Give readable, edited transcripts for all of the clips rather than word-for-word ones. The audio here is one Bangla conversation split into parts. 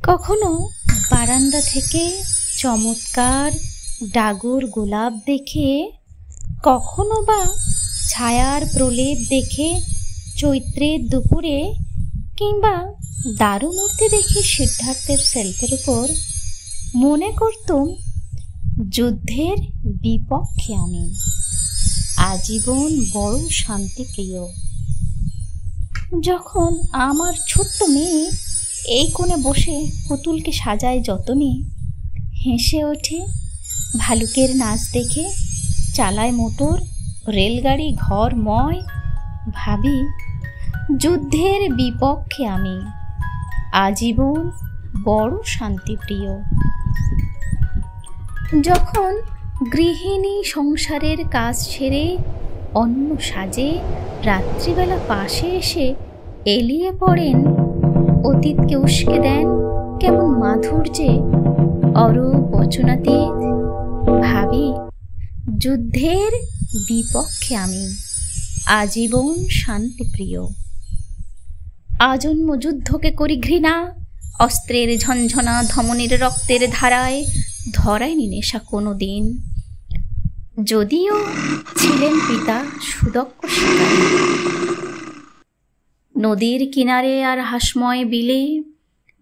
কখনো বারান্দা থেকে চমৎকার ডাগর গোলাপ দেখে, কখনো বা ছায়ার প্রলেপ দেখে চৈত্রের দুপুরে, কিংবা দারুমূর্তি দেখে সিদ্ধার্থের সেলফের উপর মনে করতুম যুদ্ধের বিপক্ষে আমি আজীবন বড় শান্তিপ্রিয়। যখন আমার ছোট্ট মেয়ে এই কোণে বসে পুতুলকে সাজায় যতনে, হেসে ওঠে ভালুকের নাচ দেখে, চালায় মোটর রেলগাড়ি ঘরময়, ভাবি যুদ্ধের বিপক্ষে আমি আজীবন বড় শান্তিপ্রিয়। যখন গৃহিণী সংসারের কাজ ছেড়ে অন্য সাজে রাত্রিবেলা পাশে এসে এলিয়ে পড়েন, অতীতকে উস্কে দেন কেমন মাধুর্যে অরূপ বচনাতীত, ভাবি যুদ্ধের বিপক্ষে আমি আজীবন শান্তিপ্রিয়। আজন্ম যুদ্ধকে করি ঘৃণা, অস্ত্রের ঝনঝনা ধমনীর রক্তের ধারায় ধরায়নি নেশা কোনো দিন। যদিও ছিলেন পিতা সুদক্ষ শিকারী, নদীর কিনারে আর হাসময় বিলে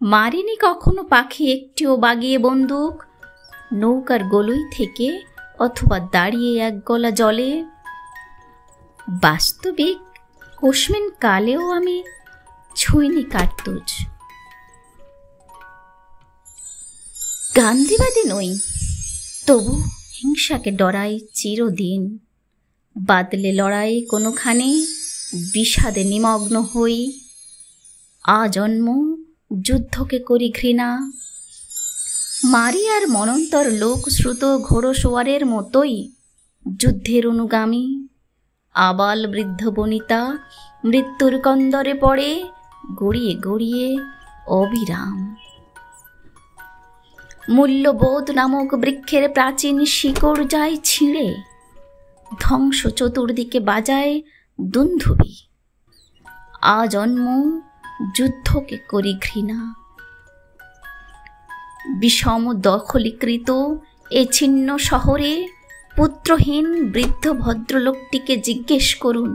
মারিনি কখনো পাখি একটিও বাগিয়ে বন্দুক, নৌকার গলুই থেকে অথবা দাঁড়িয়ে এক গলা জলে। বাস্তবিক কস্মিন কালেও আমি ছুঁইনি কার্তুজ। গান্ধীবাদী নই, তবু হিংসাকে ডরাই চিরদিন। বাদলে লড়াই কোনোখানে বিষাদে নিমগ্ন হই, আজন্ম যুদ্ধকে করি ঘৃণা। মারি আর মনন্তর লোকশ্রুত ঘোড়সওয়ারের মতোই যুদ্ধের অনুগামী। আবাল বৃদ্ধ বনিতা মৃত্যুর কন্দরে পড়ে গড়িয়ে গড়িয়ে অবিরাম। মূল্যবোধ নামক বৃক্ষের প্রাচীন শিকড় যায় ছিঁড়ে, ধ্বংস চতুর্দিকে বাজায় দুন্ধুবি। আজন্ম যুদ্ধকে করি ঘৃণা। বিষম দখলীকৃত এ ছিন্ন শহরে পুত্রহীন বৃদ্ধ ভদ্রলোকটিকে জিজ্ঞেস করুন,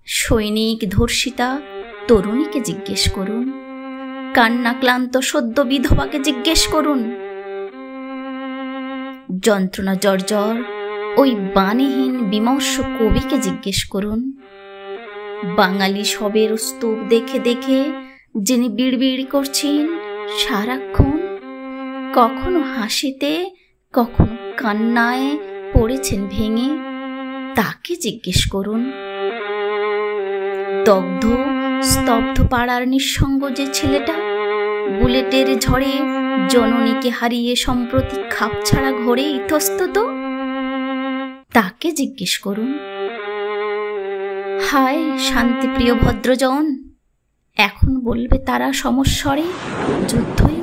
সৈনিক ধর্ষিতা তরুণীকে জিজ্ঞেস করুন, কান্নাক্লান্ত সদ্য বিধবাকে জিজ্ঞেস করুন, যন্ত্রণা জর্জর ওই বাণীহীন বিমর্ষ কবিকে জিজ্ঞেস করুন, বাঙালি শবের স্তূপ দেখে দেখে যিনি বিড়বিড় করছেন সারাক্ষণ, কখনো হাসিতে কখনো কান্নায় পড়েছেন ভেঙে, তাকে জিজ্ঞেস করুন। দগ্ধ স্তব্ধ পাড়ার নিঃসঙ্গ যে ছেলেটা বুলেটের ঝড়ে জননীকে হারিয়ে সম্প্রতি খাপছাড়া ঘরে ইতস্তত, তাকে জিজ্ঞেস করুন। হায় শান্তিপ্রিয় ভদ্রজন, এখন বলবে তারা সমস্বরে যুদ্ধই